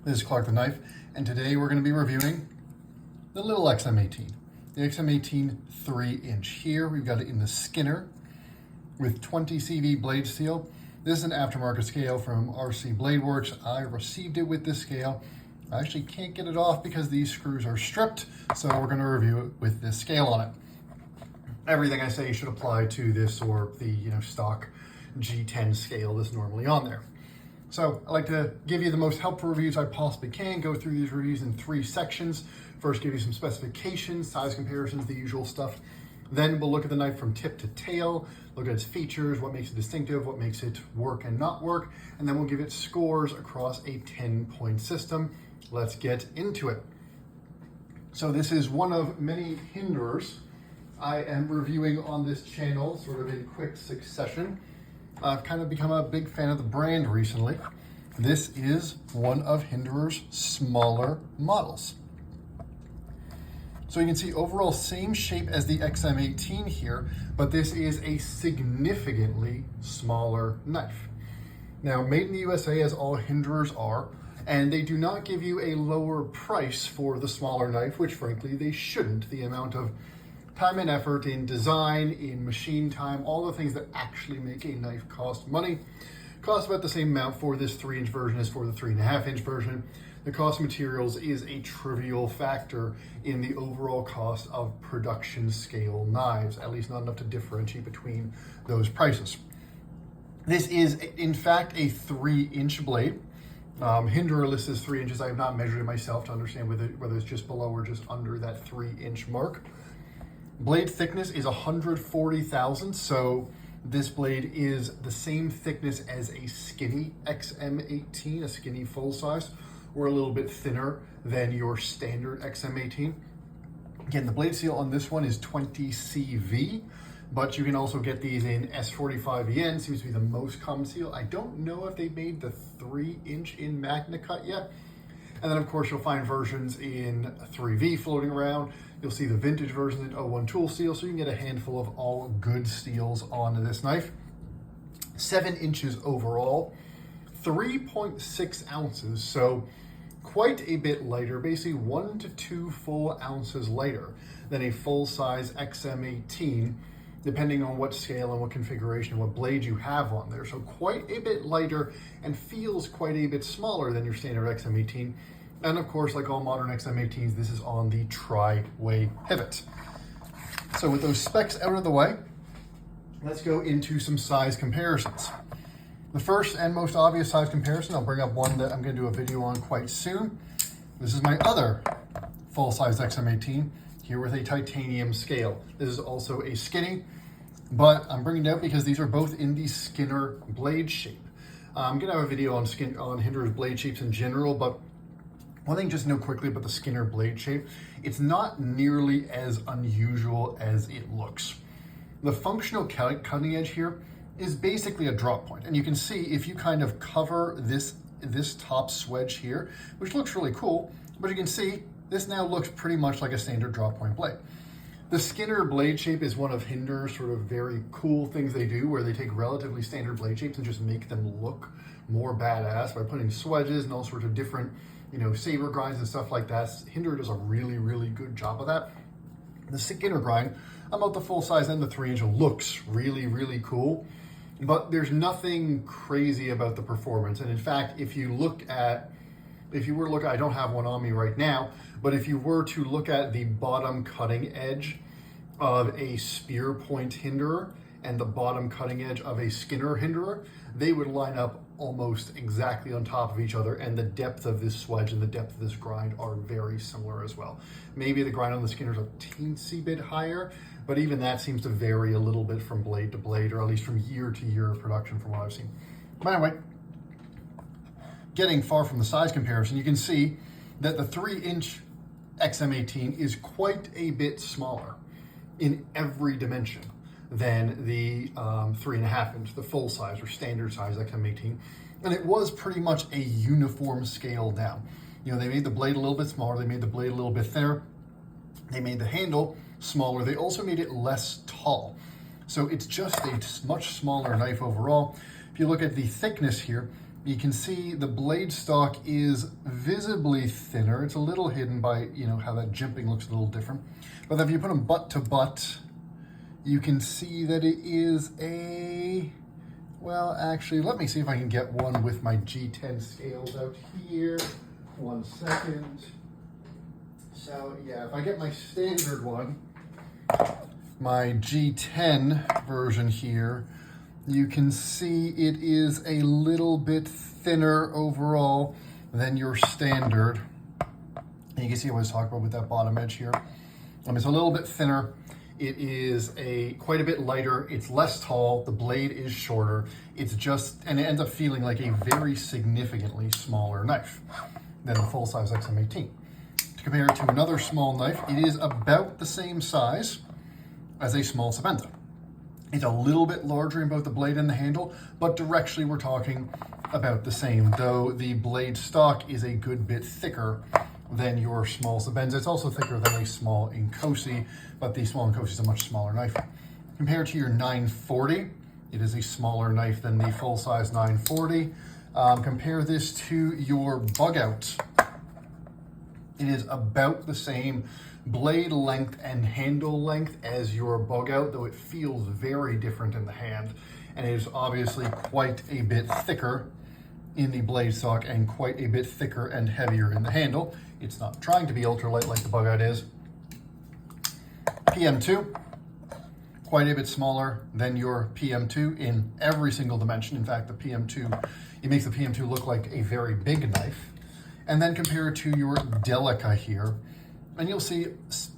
This is Clark the Knife, and today we're going to be reviewing the little XM-18. The XM-18 3-inch. Here we've got it in the Skinner with 20 CV blade steel. This is an aftermarket scale from RC Blade Works. I received it with this scale. I actually can't get it off because these screws are stripped, so we're going to review it with this scale on it. Everything I say should apply to this or the stock G10 scale that's normally on there. So I like to give you the most helpful reviews I possibly can, go through these reviews in 3 sections. First, give you some specifications, size comparisons, the usual stuff. Then we'll look at the knife from tip to tail, look at its features, what makes it distinctive, what makes it work and not work, and then we'll give it scores across a 10-point system. Let's get into it. So this is one of many Hinderers I am reviewing on this channel, sort of in quick succession. I've kind of become a big fan of the brand recently. This is one of Hinderer's smaller models. So you can see overall same shape as the XM-18 here, but this is a significantly smaller knife. Now, made in the USA, as all Hinderers are, and they do not give you a lower price for the smaller knife, which frankly they shouldn't. The amount of time and effort in design, in machine time, all the things that actually make a knife cost money, cost about the same amount for this 3-inch version as for the 3.5-inch version. The cost of materials is a trivial factor in the overall cost of production scale knives, at least not enough to differentiate between those prices. This is, in fact, a 3-inch blade. Hinderer lists as 3 inches. I have not measured it myself to understand whether it's just below or just under that 3-inch mark. Blade thickness is 140 thousandths, so this blade is the same thickness as a skinny XM-18, a skinny full size, or a little bit thinner than your standard XM-18. Again, the blade seal on this one is 20 CV, but you can also get these in S45EN, seems to be the most common seal. I don't know if they made the 3-inch in Magna Cut yet. And then of course you'll find versions in 3V floating around. You'll see the vintage version in 01 tool steel, so you can get a handful of all good steels on this knife. 7 inches overall, 3.6 ounces, so quite a bit lighter, basically 1 to 2 full ounces lighter than a full-size XM-18, depending on what scale and what configuration and what blade you have on there. So quite a bit lighter and feels quite a bit smaller than your standard XM-18. And of course, like all modern XM-18s, this is on the tri-way pivot. So with those specs out of the way, let's go into some size comparisons. The first and most obvious size comparison, I'll bring up one that I'm going to do a video on quite soon. This is my other full-size XM-18 here with a titanium scale. This is also a skinny, but I'm bringing it out because these are both in the Skinner blade shape. I'm going to have a video on Hinderer's blade shapes in general, but one thing just to know quickly about the Skinner blade shape, it's not nearly as unusual as it looks. The functional cutting edge here is basically a drop point. And you can see if you kind of cover this top swedge here, which looks really cool, but you can see this now looks pretty much like a standard drop point blade. The Skinner blade shape is one of Hinderer's sort of very cool things they do, where they take relatively standard blade shapes and just make them look more badass by putting swedges and all sorts of different, saber grinds and stuff like that. Hinderer does a really, really good job of that. The Skinner grind, about the full size and the 3-inch, looks really, really cool, but there's nothing crazy about the performance. And in fact, if you were to look, I don't have one on me right now, but if you were to look at the bottom cutting edge of a spear point Hinderer and the bottom cutting edge of a Skinner Hinderer, they would line up almost exactly on top of each other, and the depth of this swedge and the depth of this grind are very similar as well. Maybe the grind on the Skinner is a teensy bit higher, but even that seems to vary a little bit from blade to blade, or at least from year to year of production from what I've seen. But anyway, getting far from the size comparison, you can see that the 3-inch XM-18 is quite a bit smaller in every dimension than the 3.5-inch, the full size or standard size XM-18. And it was pretty much a uniform scale down. They made the blade a little bit smaller, they made the blade a little bit thinner, they made the handle smaller, they also made it less tall. So it's just a much smaller knife overall. If you look at the thickness here, You can see the blade stock is visibly thinner. It's a little hidden by, how that jimping looks a little different. But if you put them butt to butt, you can see that it is well, actually, let me see if I can get one with my G10 scales out here. 1 second. So yeah, if I get my standard one, my G10 version here, you can see it is a little bit thinner overall than your standard. And you can see what I was talking about with that bottom edge here. It's a little bit thinner. It is quite a bit lighter. It's less tall. The blade is shorter. And it ends up feeling like a very significantly smaller knife than the full-size XM-18. To compare it to another small knife, it is about the same size as a small Sabenta. It's a little bit larger in both the blade and the handle, but directionally we're talking about the same, though the blade stock is a good bit thicker than your small Sabenta. It's also thicker than a small Inkosi, but the small Inkosi is a much smaller knife. Compared to your 940, it is a smaller knife than the full-size 940. Compare this to your bug out. It is about the same blade length and handle length as your bug out, though it feels very different in the hand. And it is obviously quite a bit thicker in the blade stock and quite a bit thicker and heavier in the handle. It's not trying to be ultralight like the bug out is. PM2, quite a bit smaller than your PM2 in every single dimension. In fact, it makes the PM2 look like a very big knife. And then compare it to your Delica here, and you'll see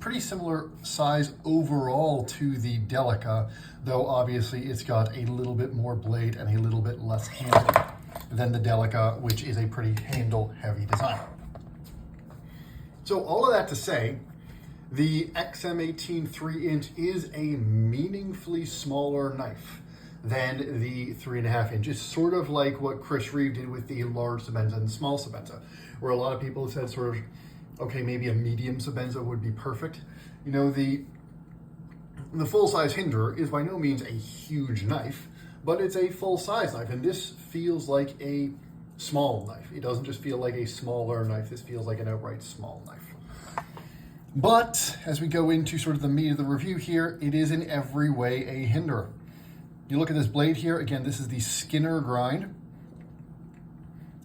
pretty similar size overall to the Delica, though obviously it's got a little bit more blade and a little bit less handle than the Delica, which is a pretty handle-heavy design. So all of that to say, the XM-18 3-inch is a meaningfully smaller knife than the 3.5 inch. It's sort of like what Chris Reeve did with the large Sabenta and the small Sabenta, where a lot of people have said sort of, okay, maybe a medium Sabenta would be perfect. The full-size Hinderer is by no means a huge knife, but it's a full-size knife, and this feels like a small knife. It doesn't just feel like a smaller knife, this feels like an outright small knife. But as we go into sort of the meat of the review here, it is in every way a Hinderer. You look at this blade here, again, this is the Skinner grind,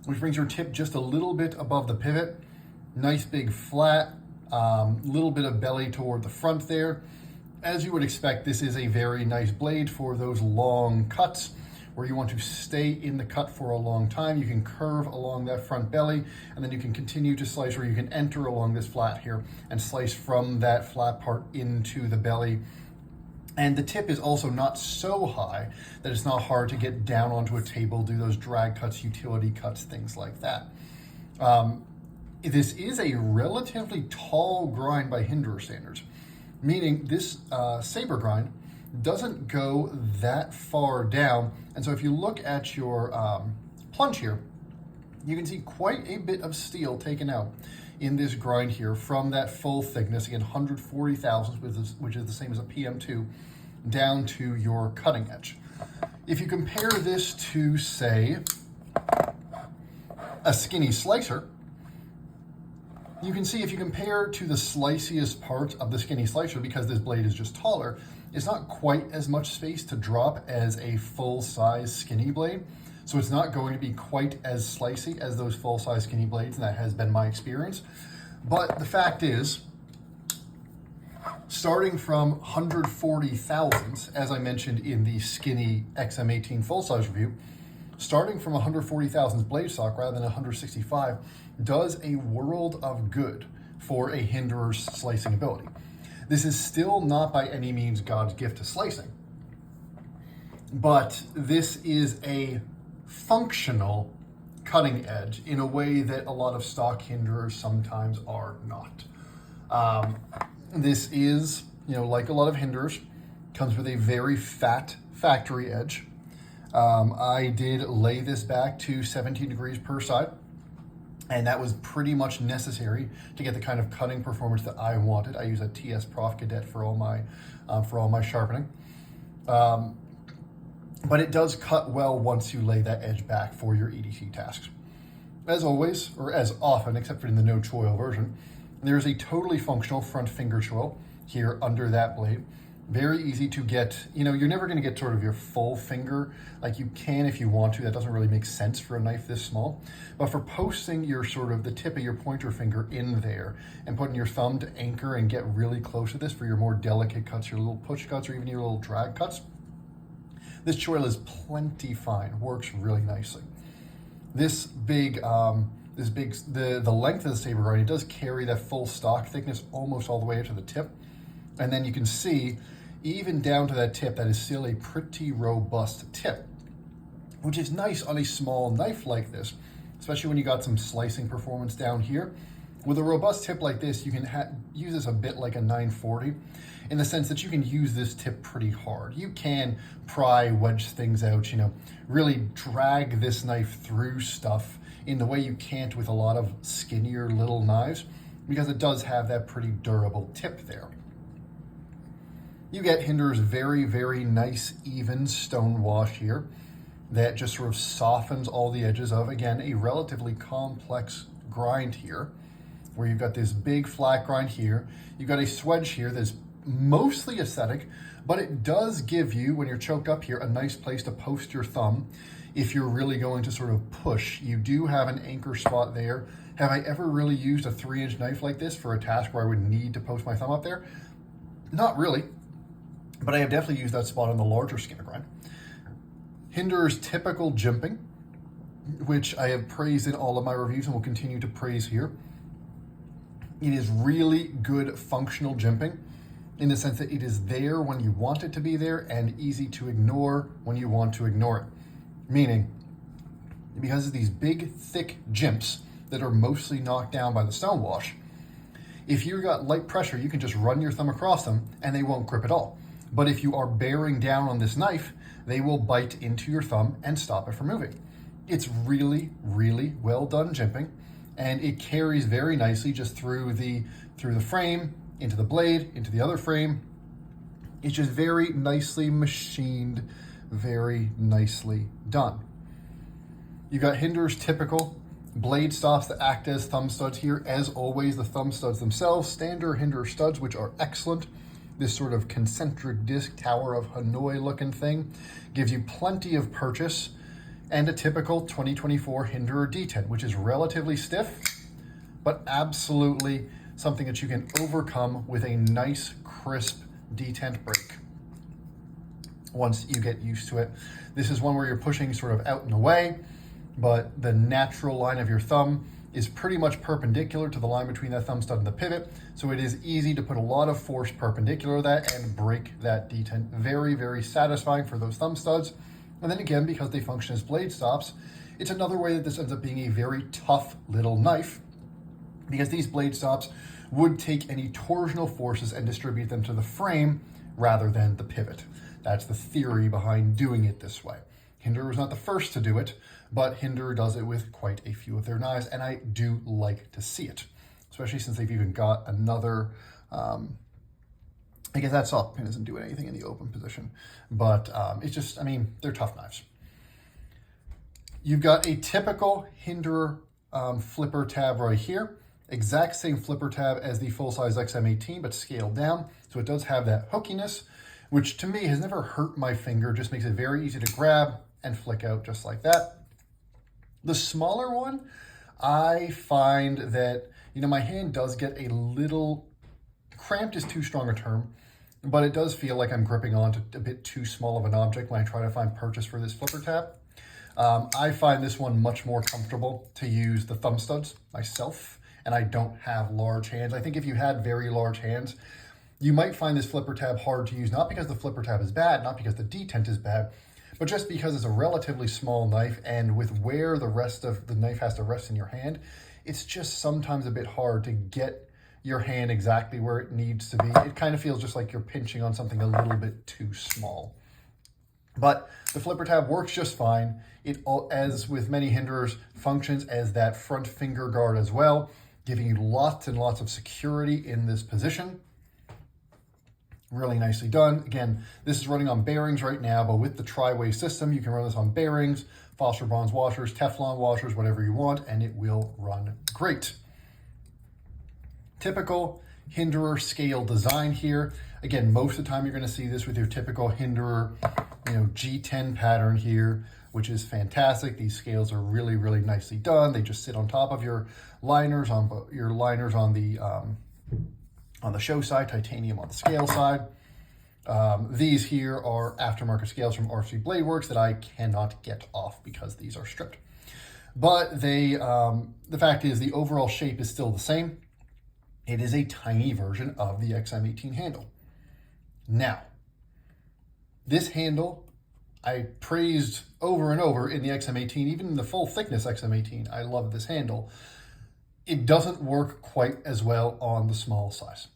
which brings your tip just a little bit above the pivot. Nice big flat, little bit of belly toward the front there. As you would expect, this is a very nice blade for those long cuts where you want to stay in the cut for a long time. You can curve along that front belly, and then you can continue to slice, or you can enter along this flat here and slice from that flat part into the belly. And the tip is also not so high that it's not hard to get down onto a table, do those drag cuts, utility cuts, things like that. This is a relatively tall grind by Hinderer standards, meaning this saber grind doesn't go that far down. And so if you look at your plunge here, you can see quite a bit of steel taken out in this grind here from that full thickness, again 140 thousandths, which is the same as a PM2, down to your cutting edge. If you compare this to, say, a skinny slicer, you can see if you compare to the sliciest part of the skinny slicer, because this blade is just taller, it's not quite as much space to drop as a full-size skinny blade. So it's not going to be quite as slicey as those full-size skinny blades, and that has been my experience. But the fact is, starting from 140 thousandths, as I mentioned in the skinny XM-18 full-size review, starting from 140 thousandths blade stock rather than 165 does a world of good for a Hinderer's slicing ability. This is still not by any means God's gift to slicing, but this is a functional cutting edge in a way that a lot of stock Hinderers sometimes are not. This is, like a lot of Hinderers, comes with a very fat factory edge. I did lay this back to 17 degrees per side, and that was pretty much necessary to get the kind of cutting performance that I wanted. I use a TS Prof Cadet for all my sharpening. but it does cut well once you lay that edge back for your EDT tasks. As always, or as often, except for in the no choil version, there's a totally functional front finger choil here under that blade. Very easy to get, you're never going to get sort of your full finger like you can if you want to. That doesn't really make sense for a knife this small. But for posting your sort of the tip of your pointer finger in there and putting your thumb to anchor and get really close to this for your more delicate cuts, your little push cuts, or even your little drag cuts, this choil is plenty fine, works really nicely. The length of the saber grind, it does carry that full stock thickness almost all the way to the tip. And then you can see, even down to that tip, that is still a pretty robust tip, which is nice on a small knife like this, especially when you got some slicing performance down here. With a robust tip like this, you can use this a bit like a 940 in the sense that you can use this tip pretty hard. You can pry, wedge things out, really drag this knife through stuff in the way you can't with a lot of skinnier little knives, because it does have that pretty durable tip there. You get Hinderer's very, very nice, even stone wash here that just sort of softens all the edges of, again, a relatively complex grind here, where you've got this big flat grind here. You've got a swedge here that's mostly aesthetic, but it does give you, when you're choked up here, a nice place to post your thumb if you're really going to sort of push. You do have an anchor spot there. Have I ever really used a 3-inch knife like this for a task where I would need to post my thumb up there? Not really, but I have definitely used that spot on the larger skinner grind. Hinderer's typical jimping, which I have praised in all of my reviews and will continue to praise here. It is really good functional jimping in the sense that it is there when you want it to be there and easy to ignore when you want to ignore it. Meaning, because of these big, thick jimps that are mostly knocked down by the stone wash, if you've got light pressure, you can just run your thumb across them and they won't grip at all. But if you are bearing down on this knife, they will bite into your thumb and stop it from moving. It's really, really well done jimping, and it carries very nicely just through the frame, into the blade, into the other frame. It's just very nicely machined, very nicely done. You've got Hinderer's typical blade stops that act as thumb studs here. As always, the thumb studs themselves, standard Hinderer studs, which are excellent. This sort of concentric disc Tower of Hanoi looking thing gives you plenty of purchase, and a typical 2024 Hinderer D10, which is relatively stiff, but absolutely something that you can overcome with a nice, crisp detent break once you get used to it. This is one where you're pushing sort of out and away, but the natural line of your thumb is pretty much perpendicular to the line between that thumb stud and the pivot, so it is easy to put a lot of force perpendicular to that and break that detent. Very, very satisfying for those thumb studs. And then again, because they function as blade stops, it's another way that this ends up being a very tough little knife, because these blade stops would take any torsional forces and distribute them to the frame rather than the pivot. That's the theory behind doing it this way. Hinderer was not the first to do it, but Hinderer does it with quite a few of their knives, and I do like to see it, especially since they've even got another, I guess that soft pin isn't doing anything in the open position, but it's just, they're tough knives. You've got a typical Hinderer flipper tab right here. Exact same flipper tab as the full-size XM-18, but scaled down. So it does have that hookiness, which to me has never hurt my finger, just makes it very easy to grab and flick out just like that. The smaller one, I find that, my hand does get a little, cramped is too strong a term, but it does feel like I'm gripping onto a bit too small of an object when I try to find purchase for this flipper tab. I find this one much more comfortable to use the thumb studs myself, and I don't have large hands. I think if you had very large hands, you might find this flipper tab hard to use, not because the flipper tab is bad, not because the detent is bad, but just because it's a relatively small knife, and with where the rest of the knife has to rest in your hand, it's just sometimes a bit hard to get your hand exactly where it needs to be. It kind of feels just like you're pinching on something a little bit too small. But the flipper tab works just fine. It, as with many Hinderers, functions as that front finger guard as well, giving you lots and lots of security in this position. Really nicely done. Again, this is running on bearings right now, but with the tri-way system, you can run this on bearings, phosphor bronze washers, Teflon washers, whatever you want, and it will run great. Typical Hinderer scale design here. Again, most of the time you're going to see this with your typical Hinderer, G10 pattern here, which is fantastic. These scales are really, really nicely done. They just sit on top of your liners on the show side, titanium on the scale side. These here are aftermarket scales from RC Blade Works that I cannot get off because these are stripped. But the fact is the overall shape is still the same. It is a tiny version of the XM-18 handle. Now, this handle I praised over and over in the XM-18, even in the full thickness XM-18. I love this handle. It doesn't work quite as well on the small size.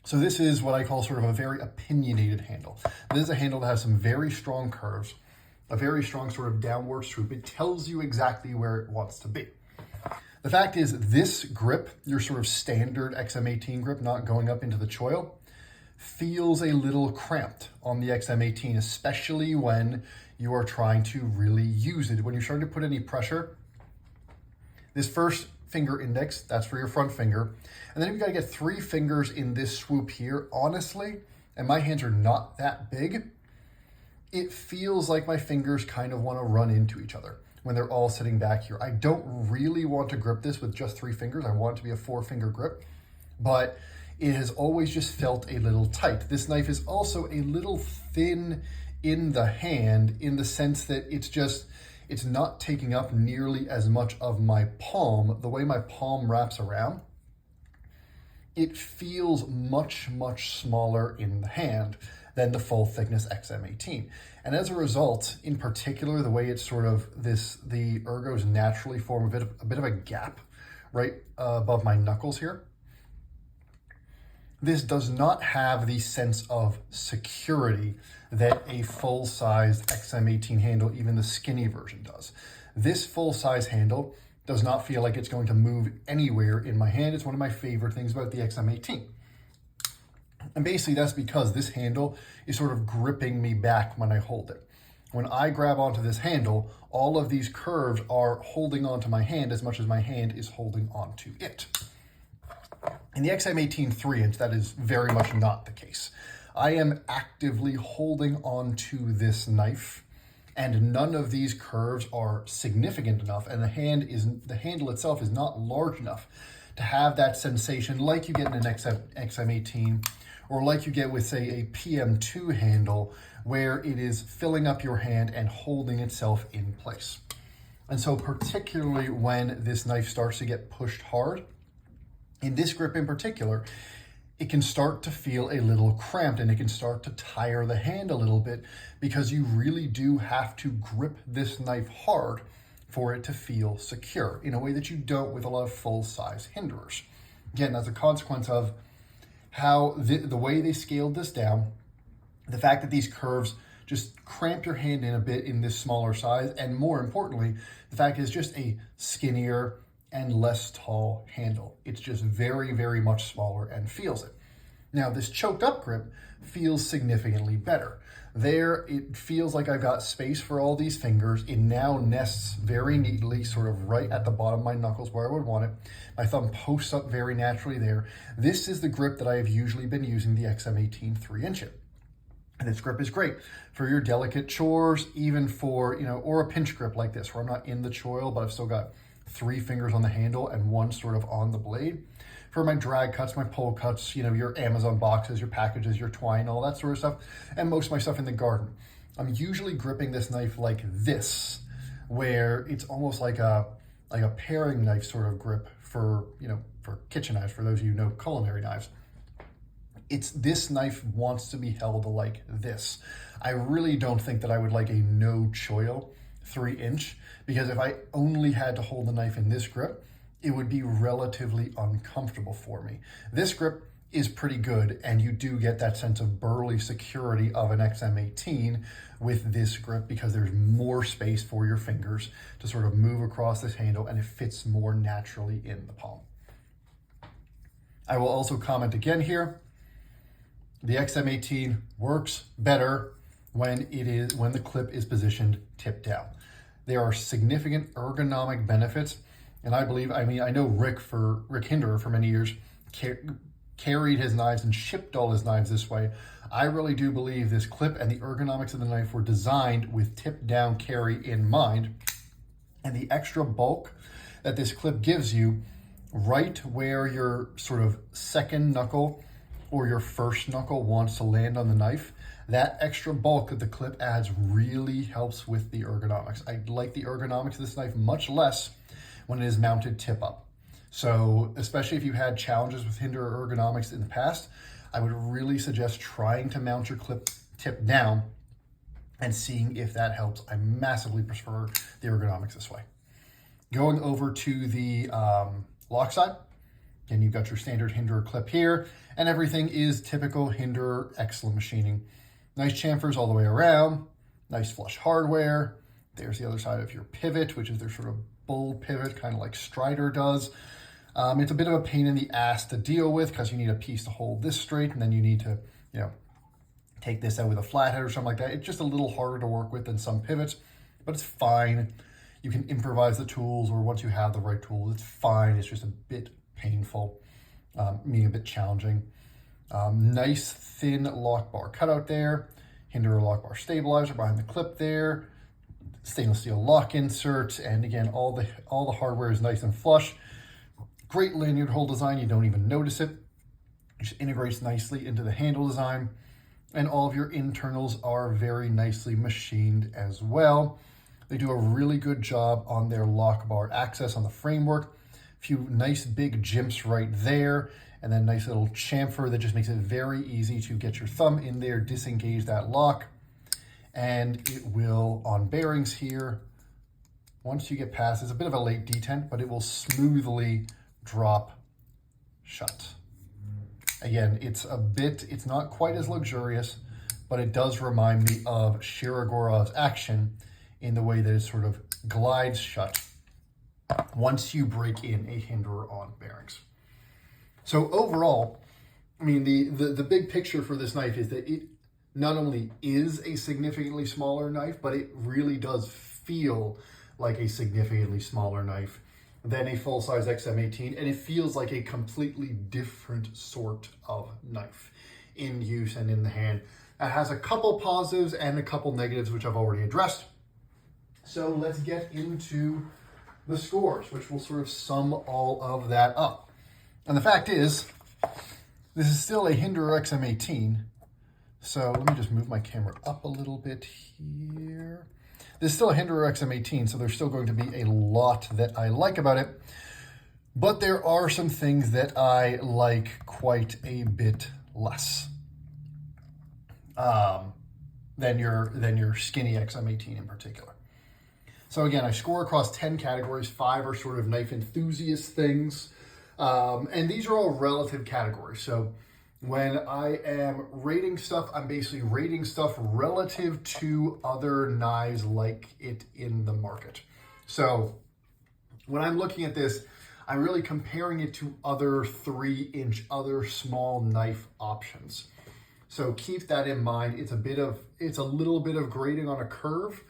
So this is what I call sort of a very opinionated handle. This is a handle that has some very strong curves, a very strong sort of downward swoop. It tells you exactly where it wants to be. The fact is this grip, your sort of standard XM-18 grip, not going up into the choil, feels a little cramped on the XM-18, especially when you are trying to really use it. When you're starting to put any pressure, this first finger index, that's for your front finger. And then you've got to get 3 fingers in this swoop here. Honestly, and my hands are not that big, it feels like my fingers kind of want to run into each other when they're all sitting back here. I don't really want to grip this with just 3 fingers. I want it to be a 4-finger grip, but it has always just felt a little tight. This knife is also a little thin in the hand in the sense that it's not taking up nearly as much of my palm. The way my palm wraps around, it feels much, much smaller in the hand than the full thickness XM-18. And as a result, in particular, the way it's sort of the ergos naturally form a bit of a gap right above my knuckles here. This does not have the sense of security that a full-sized XM-18 handle, even the skinny version, does. This full-size handle does not feel like it's going to move anywhere in my hand. It's one of my favorite things about the XM-18. And basically that's because this handle is sort of gripping me back when I hold it. When I grab onto this handle, all of these curves are holding onto my hand as much as my hand is holding onto it. In the XM-18 3-inch, that is very much not the case. I am actively holding on to this knife, and none of these curves are significant enough, and the handle itself is not large enough to have that sensation like you get in an XM-18, or like you get with, say, a PM2 handle, where it is filling up your hand and holding itself in place. And so particularly when this knife starts to get pushed hard, in this grip in particular, it can start to feel a little cramped and it can start to tire the hand a little bit because you really do have to grip this knife hard for it to feel secure in a way that you don't with a lot of full-size Hinderers. Again, that's a consequence of how the way they scaled this down, the fact that these curves just cramp your hand in a bit in this smaller size, and more importantly, the fact it's just a skinnier and less tall handle. It's just very, very much smaller and feels it. Now, this choked up grip feels significantly better. There, it feels like I've got space for all these fingers. It now nests very neatly, sort of right at the bottom of my knuckles where I would want it. My thumb posts up very naturally there. This is the grip that I have usually been using the XM-18 3-inch in. And this grip is great for your delicate chores, even for, or a pinch grip like this, where I'm not in the choil, but I've still got 3 fingers on the handle and 1 sort of on the blade. For my drag cuts, my pull cuts, your Amazon boxes, your packages, your twine, all that sort of stuff, and most of my stuff in the garden. I'm usually gripping this knife like this, where it's almost like a paring knife sort of grip for, for kitchen knives, for those of you who know culinary knives. This knife wants to be held like this. I really don't think that I would like a no choil 3-inch, because if I only had to hold the knife in this grip, it would be relatively uncomfortable for me. This grip is pretty good, and you do get that sense of burly security of an XM-18 with this grip because there's more space for your fingers to sort of move across this handle, and it fits more naturally in the palm. I will also comment again here, The XM-18 works better when the clip is positioned tip down. There are significant ergonomic benefits, and I know Rick Hinderer for many years carried his knives and shipped all his knives this way. I really do believe this clip and the ergonomics of the knife were designed with tip down carry in mind, and the extra bulk that this clip gives you right where your sort of second knuckle or your first knuckle wants to land on the knife, that extra bulk that the clip adds really helps with the ergonomics. I like the ergonomics of this knife much less when it is mounted tip up. So especially if you had challenges with Hinderer ergonomics in the past, I would really suggest trying to mount your clip tip down and seeing if that helps. I massively prefer the ergonomics this way. Going over to the lock side, again, you've got your standard Hinderer clip here, and everything is typical Hinderer excellent machining. Nice chamfers all the way around, nice flush hardware. There's the other side of your pivot, which is their sort of bull pivot, kind of like Strider does. It's a bit of a pain in the ass to deal with because you need a piece to hold this straight, and then you need to, take this out with a flathead or something like that. It's just a little harder to work with than some pivots, but it's fine. You can improvise the tools, or once you have the right tools, it's fine. It's just a bit painful, meaning a bit challenging. Nice thin lock bar cutout there. Hinderer lock bar stabilizer behind the clip there. Stainless steel lock insert, and again, all the hardware is nice and flush. Great lanyard hole design. You don't even notice it. It just integrates nicely into the handle design, and all of your internals are very nicely machined as well. They do a really good job on their lock bar access on the framework. A few nice big jimps right there, and then nice little chamfer that just makes it very easy to get your thumb in there, disengage that lock, and it will, on bearings here, once you get past, it's a bit of a late detent, but it will smoothly drop shut. Again, it's not quite as luxurious, but it does remind me of Shiragorov's action in the way that it sort of glides shut once you break in a Hinderer on bearings. So overall, the big picture for this knife is that it not only is a significantly smaller knife, but it really does feel like a significantly smaller knife than a full-size XM-18, and it feels like a completely different sort of knife in use and in the hand. It has a couple positives and a couple negatives, which I've already addressed. So let's get into the scores, which will sort of sum all of that up. And the fact is, this is still a Hinderer XM-18. So let me just move my camera up a little bit here. This is still a Hinderer XM-18, so there's still going to be a lot that I like about it. But there are some things that I like quite a bit less than your skinny XM-18 in particular. So again, I score across 10 categories. 5 are sort of knife enthusiast things. And these are all relative categories. So when I am rating stuff, I'm basically rating stuff relative to other knives like it in the market. So when I'm looking at this, I'm really comparing it to other 3-inch, other small knife options. So keep that in mind. It's a little bit of grading on a curve.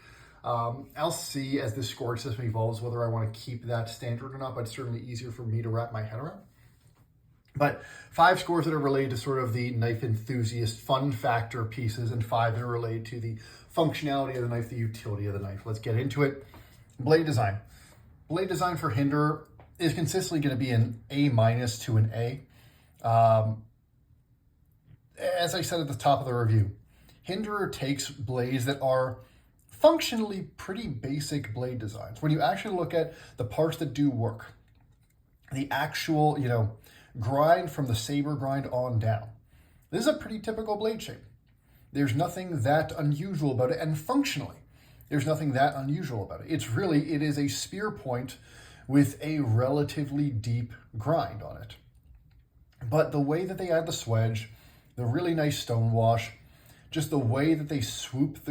I'll see as this scoring system evolves whether I want to keep that standard or not, but it's certainly easier for me to wrap my head around. But 5 scores that are related to sort of the knife enthusiast fun factor pieces, and 5 that are related to the functionality of the knife, the utility of the knife. Let's get into it. Blade design. Blade design for Hinderer is consistently going to be an A- to an A. As I said at the top of the review, Hinderer takes blades that are functionally pretty basic blade designs. When you actually look at the parts that do work, the actual, grind from the saber grind on down, this is a pretty typical blade shape. There's nothing that unusual about it, and functionally, there's nothing that unusual about it. It is a spear point with a relatively deep grind on it. But the way that they add the swedge, the really nice stone wash, just the way that they swoop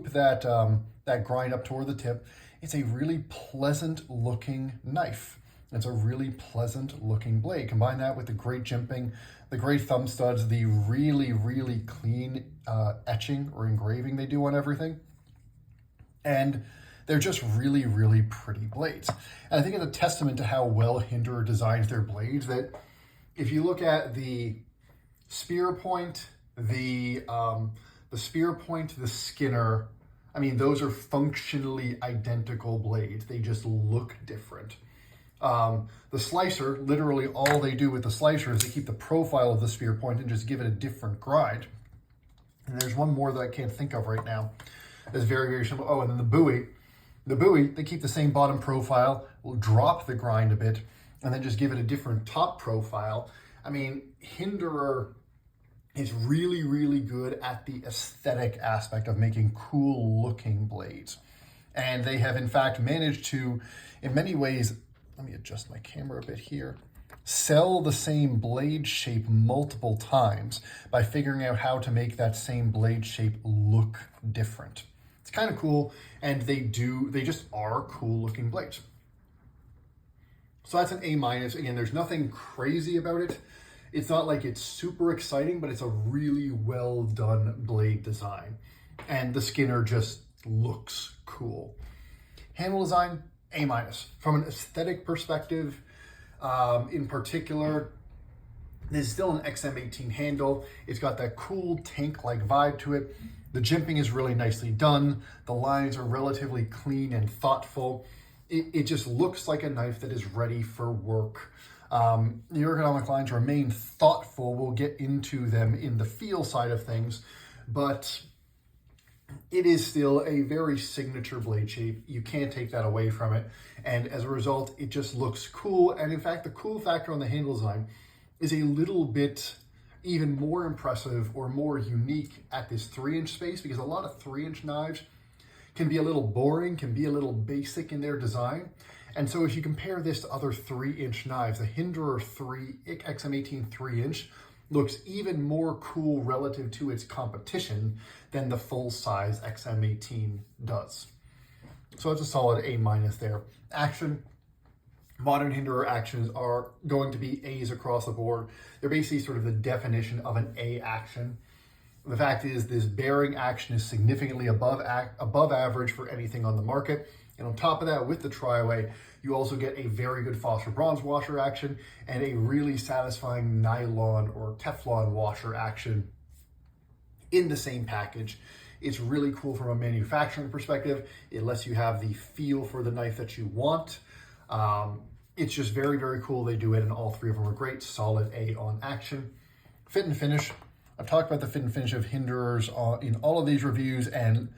that grind up toward the tip, it's a really pleasant looking knife. It's a really pleasant looking blade. Combine that with the great jimping, the great thumb studs, the really, really clean etching or engraving they do on everything. And they're just really, really pretty blades. And I think it's a testament to how well Hinderer designs their blades that if you look at the spear point, the Skinner, I mean, those are functionally identical blades. They just look different. The slicer, literally all they do with the slicer is they keep the profile of the spear point and just give it a different grind. And there's one more that I can't think of right now. That's very, very simple. Oh, and then the buoy. The buoy, they keep the same bottom profile, will drop the grind a bit, and then just give it a different top profile. I mean, Hinderer is really, really good at the aesthetic aspect of making cool looking blades. And they have in fact managed to, in many ways, let me adjust my camera a bit here, sell the same blade shape multiple times by figuring out how to make that same blade shape look different. It's kind of cool, and they just are cool looking blades. So that's an A-. Again, there's nothing crazy about it. It's not like it's super exciting, but it's a really well done blade design. And the Skinner just looks cool. Handle design, A-. From an aesthetic perspective, in particular, this is still an XM-18 handle. It's got that cool tank-like vibe to it. The jimping is really nicely done. The lines are relatively clean and thoughtful. It just looks like a knife that is ready for work. The ergonomic lines remain thoughtful. We'll get into them in the feel side of things, but it is still a very signature blade shape. You can't take that away from it. And as a result, it just looks cool. And in fact, the cool factor on the handle design is a little bit even more impressive or more unique at this 3-inch space, because a lot of 3-inch knives can be a little boring, can be a little basic in their design. And so if you compare this to other 3-inch knives, the Hinderer XM-18 3-inch looks even more cool relative to its competition than the full-size XM-18 does. So it's a solid A- there. Action. Modern Hinderer actions are going to be A's across the board. They're basically sort of the definition of an A action. The fact is this bearing action is significantly above average for anything on the market. And on top of that, with the tri-way, you also get a very good phosphor bronze washer action and a really satisfying nylon or Teflon washer action in the same package. It's really cool from a manufacturing perspective. It lets you have the feel for the knife that you want. It's just very, very cool. They do it, and all three of them are great. Solid A on action. Fit and finish. I've talked about the fit and finish of Hinderers in all of these reviews, and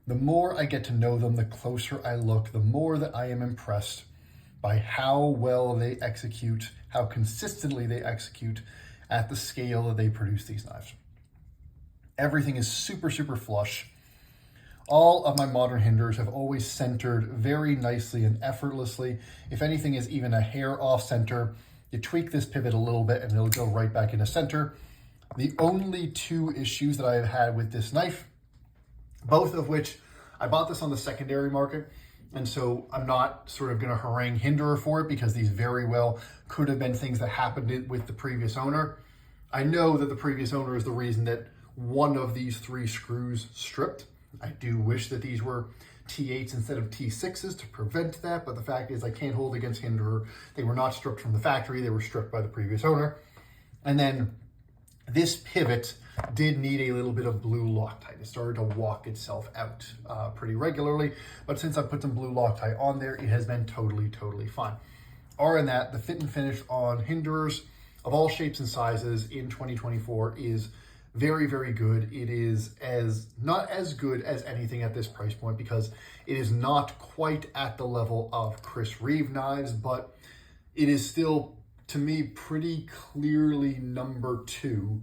the more I get to know them, the closer I look, the more that I am impressed by how well they execute, how consistently they execute at the scale that they produce these knives. Everything is super, super flush. All of my modern Hinderers have always centered very nicely and effortlessly. If anything is even a hair off center, you tweak this pivot a little bit and it'll go right back into center. The only two issues that I have had with this knife, both of which I bought this on the secondary market, and so I'm not sort of going to harangue Hinderer for it, because these very well could have been things that happened with the previous owner. I know that the previous owner is the reason that one of these three screws stripped. I do wish that these were T8s instead of T6s to prevent that, but the fact is I can't hold against Hinderer. They were not stripped from the factory, they were stripped by the previous owner. And then this pivot did need a little bit of blue Loctite. It started to walk itself out pretty regularly, but since I put some blue Loctite on there, it has been totally, totally fine. Other than that, the fit and finish on Hinderers of all shapes and sizes in 2024 is very, very good. It is not as good as anything at this price point, because it is not quite at the level of Chris Reeve knives, but it is still, to me, pretty clearly number 2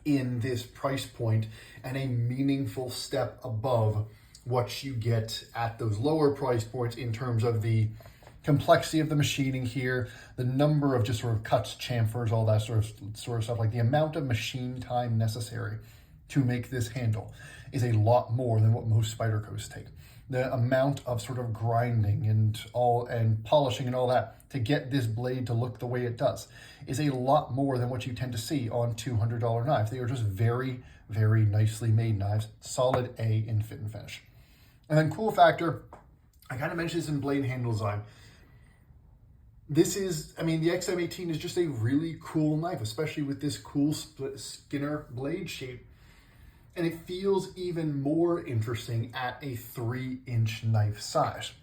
in this price point, and a meaningful step above what you get at those lower price points in terms of the complexity of the machining here, the number of just sort of cuts, chamfers, all that sort of stuff. Like the amount of machine time necessary to make this handle is a lot more than what most Spydercos take. the amount of sort of grinding and polishing and all that to get this blade to look the way it does is a lot more than what you tend to see on $200 knives. They are just very, very nicely made knives, solid A in fit and finish. And then cool factor, I kind of mentioned this in blade handle design. This is, I mean, the XM-18 is just a really cool knife, especially with this cool split Skinner blade shape. And it feels even more interesting at a 3-inch knife size.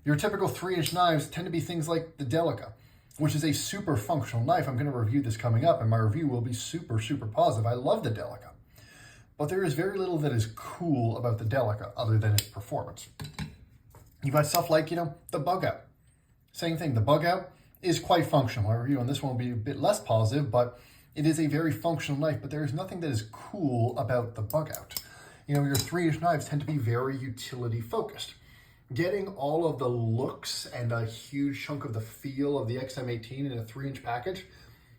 Your typical 3-inch knives tend to be things like the Delica, which is a super functional knife. I'm going to review this coming up, and my review will be super, super positive. I love the Delica. But there is very little that is cool about the Delica other than its performance. You've got stuff like, the Bug Out. Same thing, the Bug Out is quite functional. My review on this one will be a bit less positive, but it is a very functional knife, but there is nothing that is cool about the Bug Out. Your 3-inch knives tend to be very utility focused. Getting all of the looks and a huge chunk of the feel of the XM-18 in a 3-inch package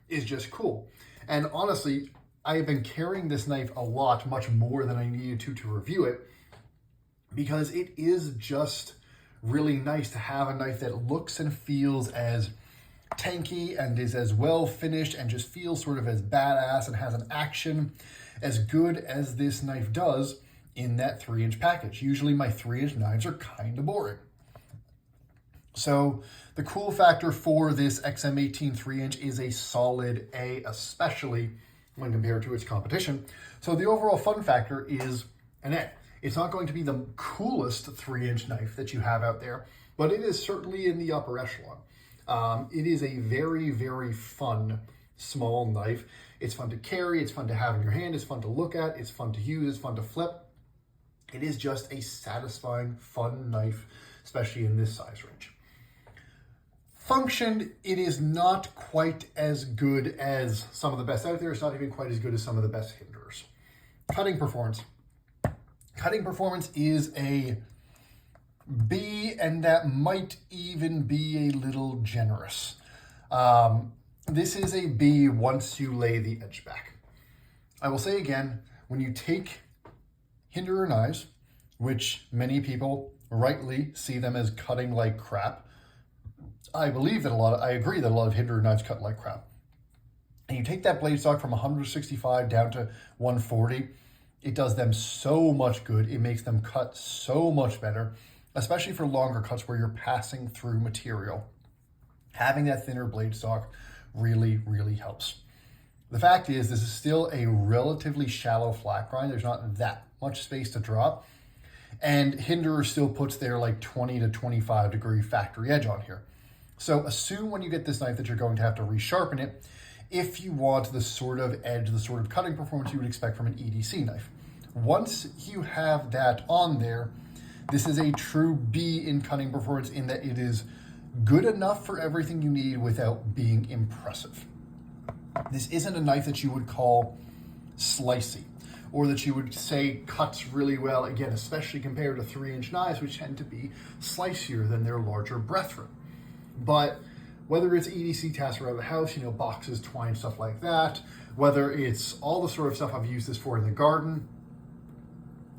is just cool. And honestly, I have been carrying this knife a lot, much more than I needed to review it, because it is just really nice to have a knife that looks and feels as tanky and is as well finished and just feels sort of as badass and has an action as good as this knife does in that 3-inch package. Usually my 3-inch knives are kind of boring. So the cool factor for this XM-18 3-inch is a solid A, especially when compared to its competition. So the overall fun factor is an A. It's not going to be the coolest 3-inch knife that you have out there, but it is certainly in the upper echelon. It is a very, very fun small knife. It's fun to carry, it's fun to have in your hand, it's fun to look at, it's fun to use, it's fun to flip. It is just a satisfying, fun knife, especially in this size range. Function, it is not quite as good as some of the best out there. It's not even quite as good as some of the best Hinderers. Cutting performance. Cutting performance is a B, and that might even be a little generous. This is a B once you lay the edge back. I will say again, when you take Hinderer knives, which many people rightly see them as cutting like crap, I agree that a lot of Hinderer knives cut like crap. And you take that blade stock from 165 down to 140, it does them so much good. It makes them cut so much better, especially for longer cuts where you're passing through material. Having that thinner blade stock really, really helps. The fact is, this is still a relatively shallow flat grind. There's not that much space to drop. And Hinderer still puts their like 20 to 25 degree factory edge on here. So assume when you get this knife that you're going to have to resharpen it if you want the sort of edge, the sort of cutting performance you would expect from an EDC knife. Once you have that on there, this is a true B in cutting performance in that it is good enough for everything you need without being impressive. This isn't a knife that you would call slicey or that you would say cuts really well, again, especially compared to 3-inch knives, which tend to be slicier than their larger brethren. But whether it's EDC tasks around the house, boxes, twine, stuff like that, whether it's all the sort of stuff I've used this for in the garden,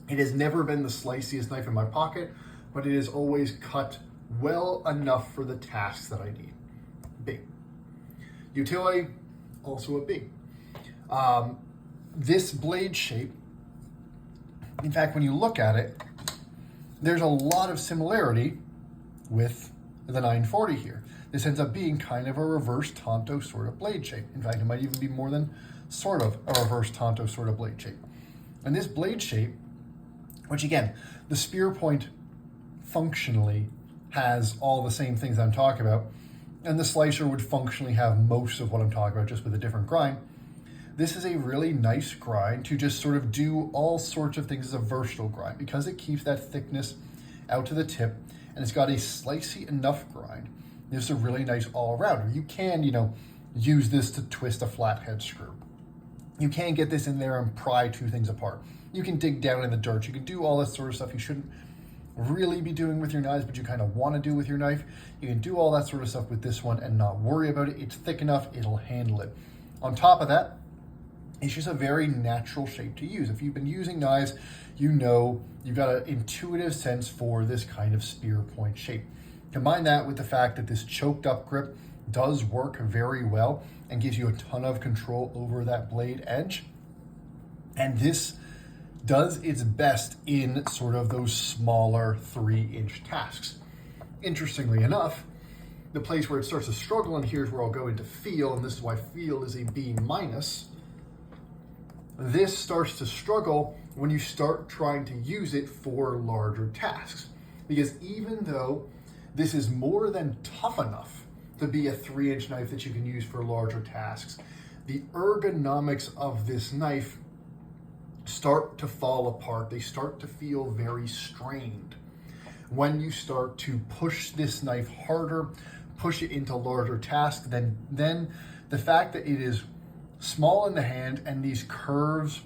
it has never been the sliciest knife in my pocket, but it has always cut well enough for the tasks that I need. B. Utility, also a B. This blade shape, in fact, when you look at it, there's a lot of similarity with the 940 here. This ends up being kind of a reverse Tonto sort of blade shape. In fact, it might even be more than sort of a reverse Tonto sort of blade shape. And this blade shape, which again, the spear point functionally has all the same things I'm talking about, and the slicer would functionally have most of what I'm talking about, just with a different grind. This is a really nice grind to just sort of do all sorts of things as a versatile grind because it keeps that thickness out to the tip, and it's got a slicey enough grind. This is a really nice all-arounder. You can, use this to twist a flathead screw. You can get this in there and pry two things apart. You can dig down in the dirt. You can do all this sort of stuff you shouldn't really be doing with your knives, but you kind of want to do with your knife. You can do all that sort of stuff with this one and not worry about it. It's thick enough, it'll handle it. On top of that, It's just a very natural shape to use. If you've been using knives, you know you've got an intuitive sense for this kind of spear point shape. Combine that with the fact that this choked up grip does work very well and gives you a ton of control over that blade edge. And this does its best in sort of those smaller 3-inch tasks. Interestingly enough, the place where it starts to struggle, and here's where I'll go into feel, and this is why feel is a B-. This starts to struggle when you start trying to use it for larger tasks. Because even though this is more than tough enough to be a 3-inch knife that you can use for larger tasks, the ergonomics of this knife start to fall apart. They start to feel very strained when you start to push this knife harder, push it into larger tasks. Then the fact that it is small in the hand and these curves,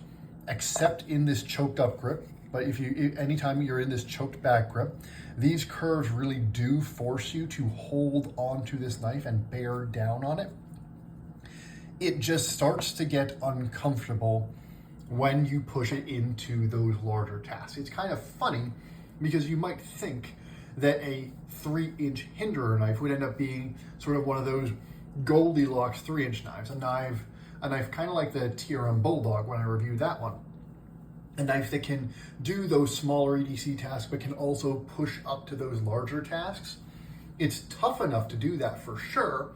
except in this choked up grip, but anytime you're in this choked back grip, these curves really do force you to hold onto this knife and bear down on it. It just starts to get uncomfortable when you push it into those larger tasks. It's kind of funny because you might think that a 3-inch Hinderer knife would end up being sort of one of those Goldilocks 3-inch knives, a knife kind of like the TRM Bulldog when I reviewed that one. A knife that can do those smaller EDC tasks, but can also push up to those larger tasks. It's tough enough to do that for sure,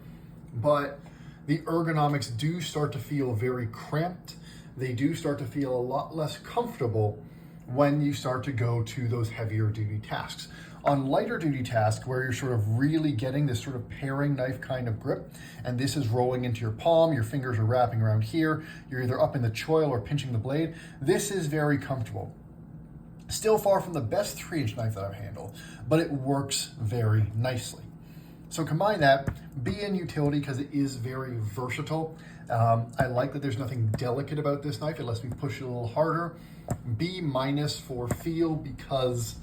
but the ergonomics do start to feel very cramped. They do start to feel a lot less comfortable when you start to go to those heavier duty tasks. On lighter duty tasks where you're sort of really getting this sort of paring knife kind of grip, and this is rolling into your palm, your fingers are wrapping around here, you're either up in the choil or pinching the blade, this is very comfortable. Still far from the best 3-inch knife that I've handled, but it works very nicely. So combine that, B in utility because it is very versatile. I like that there's nothing delicate about this knife. It lets me push it a little harder. B- for feel because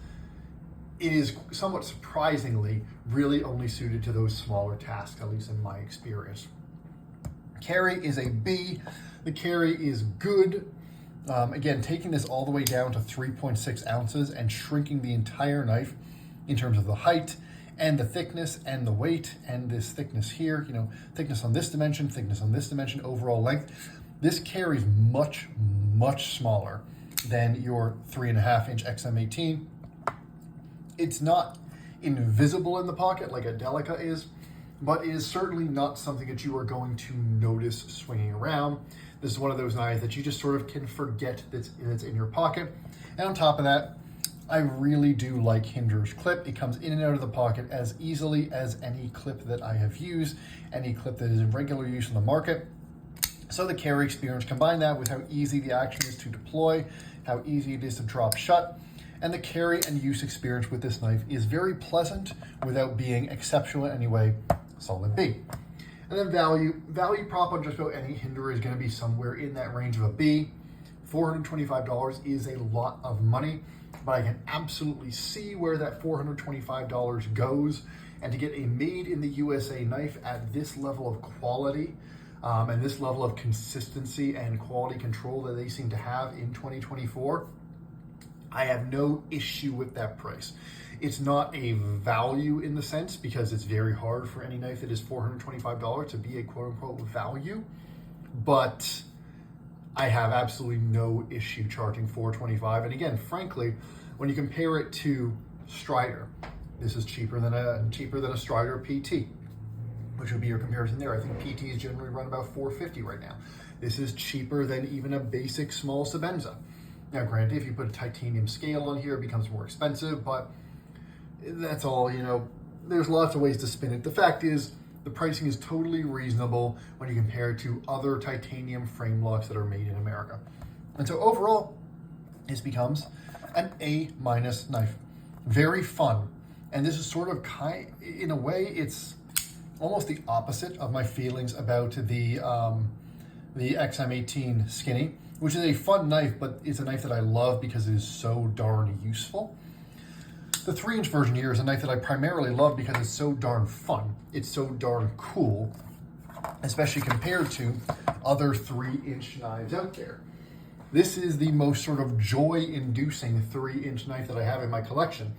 it is somewhat surprisingly really only suited to those smaller tasks, at least in my experience. Carry is a B. The carry is good. Again, taking this all the way down to 3.6 ounces and shrinking the entire knife in terms of the height and the thickness and the weight and this thickness here, thickness on this dimension, overall length. This carries much, much smaller than your 3.5-inch XM-18. It's not invisible in the pocket like a Delica is, but it is certainly not something that you are going to notice swinging around. This is one of those knives that you just sort of can forget that's in your pocket. And on top of that, I really do like Hinderer's clip. It comes in and out of the pocket as easily as any clip that I have used, any clip that is in regular use in the market. So the carry experience, combine that with how easy the action is to deploy, how easy it is to drop shut, and the carry and use experience with this knife is very pleasant without being exceptional in any way. Solid B. And then value prop on just about any Hinderer is going to be somewhere in that range of a B. $425 is a lot of money, but I can absolutely see where that $425 goes. And to get a made in the USA knife at this level of quality and this level of consistency and quality control that they seem to have in 2024, I have no issue with that price. It's not a value in the sense because it's very hard for any knife that is $425 to be a quote unquote value, but I have absolutely no issue charging $425. And again, frankly, when you compare it to Strider, this is cheaper than a Strider PT, which would be your comparison there. I think PTs generally run about $450 right now. This is cheaper than even a basic small Sebenza. Now, granted, if you put a titanium scale on here, it becomes more expensive, but that's all, there's lots of ways to spin it. The fact is, the pricing is totally reasonable when you compare it to other titanium frame locks that are made in America. And so overall, this becomes an A- knife. Very fun. And this is sort of in a way, it's almost the opposite of my feelings about the XM-18 Skinny, which is a fun knife, but it's a knife that I love because it is so darn useful. The 3-inch version here is a knife that I primarily love because it's so darn fun. It's so darn cool. especially compared to other 3-inch knives out there. This is the most sort of joy-inducing 3-inch knife that I have in my collection.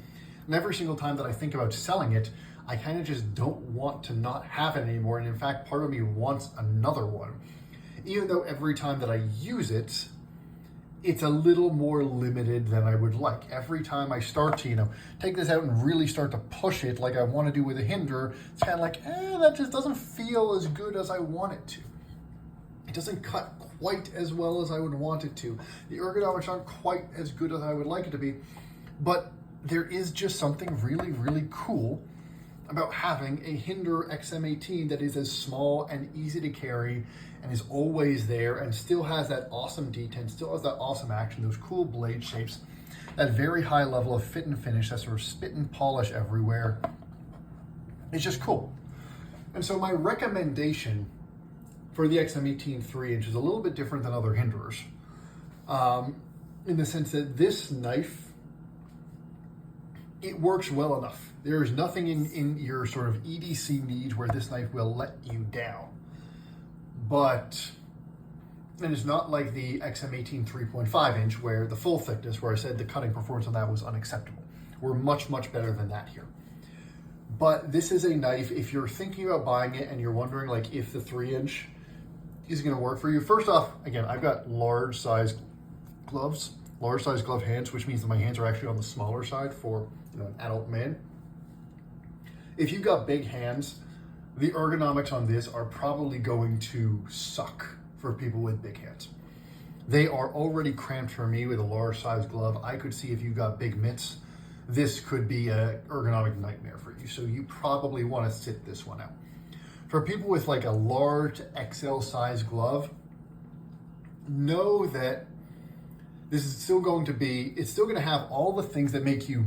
And every single time that I think about selling it, I kind of just don't want to not have it anymore. And in fact, part of me wants another one. Even though every time that I use it, it's a little more limited than I would like. Every time I start to, take this out and really start to push it like I want to do with a Hinderer, it's kind of like, that just doesn't feel as good as I want it to. It doesn't cut quite as well as I would want it to. The ergonomics aren't quite as good as I would like it to be, but there is just something really, really cool about having a Hinderer XM-18 that is as small and easy to carry and is always there and still has that awesome detent, still has that awesome action, those cool blade shapes, that very high level of fit and finish, that sort of spit and polish everywhere. It's just cool. And so my recommendation for the XM-18 3-inch is a little bit different than other Hinderers, in the sense that this knife, it works well enough. There is nothing in your sort of EDC needs where this knife will let you down. But, and it's not like the XM-18 3.5 inch where the full thickness, where I said the cutting performance on that was unacceptable. We're much, much better than that here. But this is a knife, if you're thinking about buying it and you're wondering like if the 3-inch is gonna work for you. First off, again, I've got large size gloves, large size glove hands, which means that my hands are actually on the smaller side for an adult man. If you've got big hands, the ergonomics on this are probably going to suck for people with big hands. They are already cramped for me with a large size glove. I could see if you've got big mitts, this could be an ergonomic nightmare for you. So you probably want to sit this one out. For people with like a large XL size glove, know that this is still going to be, it's still going to have all the things that make you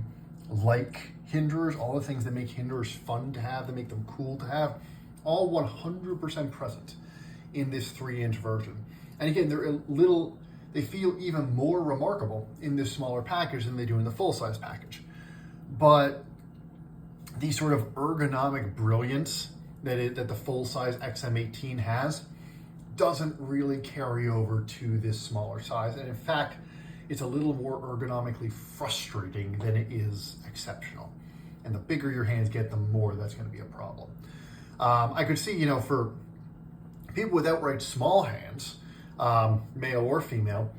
like Hinderers, all the things that make Hinderers fun to have, that make them cool to have, all 100% present in this 3-inch version. And again, they feel even more remarkable in this smaller package than they do in the full-size package. But the sort of ergonomic brilliance that the full-size XM-18 has doesn't really carry over to this smaller size. And in fact, it's a little more ergonomically frustrating than it is exceptional. And the bigger your hands get, the more that's going to be a problem. I could see, for people with outright small hands, male or female,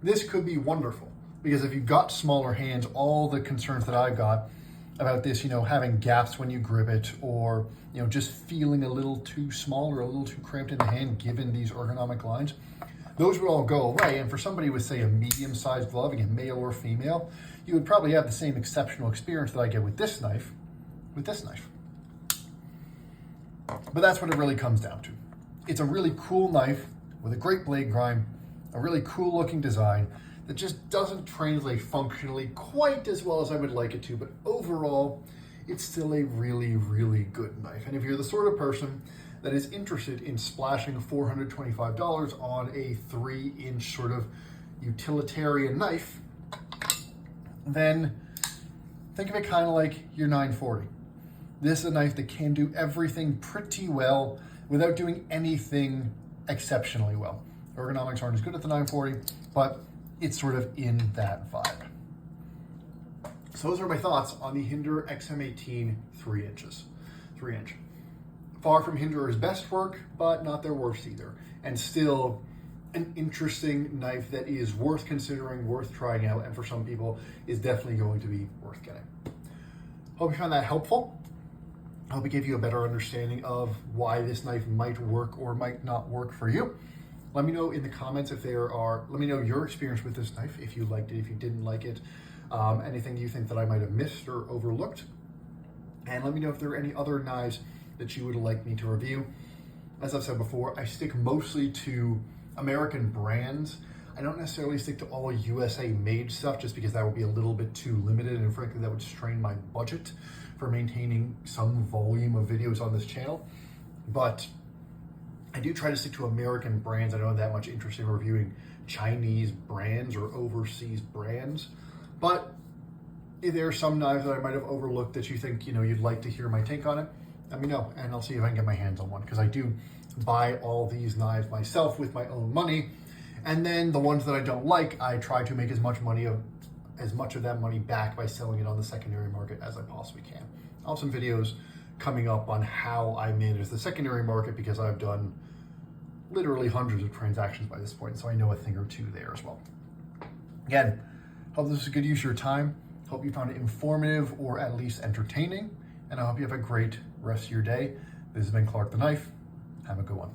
this could be wonderful. Because if you've got smaller hands, all the concerns that I've got about this, having gaps when you grip it, or, just feeling a little too small or a little too cramped in the hand given these ergonomic lines, those would all go away. And for somebody with, say, a medium-sized glove, again, male or female, you would probably have the same exceptional experience that I get with this knife, But that's what it really comes down to. It's a really cool knife with a great blade grind, a really cool looking design that just doesn't translate functionally quite as well as I would like it to, but overall, it's still a really, really good knife. And if you're the sort of person that is interested in splashing $425 on a 3-inch sort of utilitarian knife, then think of it kind of like your 940. This is a knife that can do everything pretty well without doing anything exceptionally well. Ergonomics aren't as good at the 940, but it's sort of in that vibe. So those are my thoughts on the Hinderer XM-18 3-inch. Far from Hinderer's best work, but not their worst either. And still an interesting knife that is worth considering, worth trying out, and for some people is definitely going to be worth getting. Hope you found that helpful. I hope it gave you a better understanding of why this knife might work or might not work for you. Let me know in the comments let me know your experience with this knife, if you liked it, if you didn't like it, anything you think that I might have missed or overlooked. And let me know if there are any other knives that you would like me to review. As I've said before, I stick mostly to American brands. I don't necessarily stick to all USA made stuff just because that would be a little bit too limited, and frankly that would strain my budget for maintaining some volume of videos on this channel. But I do try to stick to American brands. I don't have that much interest in reviewing Chinese brands or overseas brands. But if there are some knives that I might have overlooked that you think you'd like to hear my take on it, let me know, and I'll see if I can get my hands on one, because I do buy all these knives myself with my own money, and then the ones that I don't like, I try to make as much of that money back by selling it on the secondary market as I possibly can. I'll have some videos coming up on how I manage the secondary market, because I've done literally hundreds of transactions by this point, so I know a thing or two there as well. Again, hope this was a good use of your time. Hope you found it informative or at least entertaining, and I hope you have a great rest of your day. This has been Clark the Knife. Have a good one.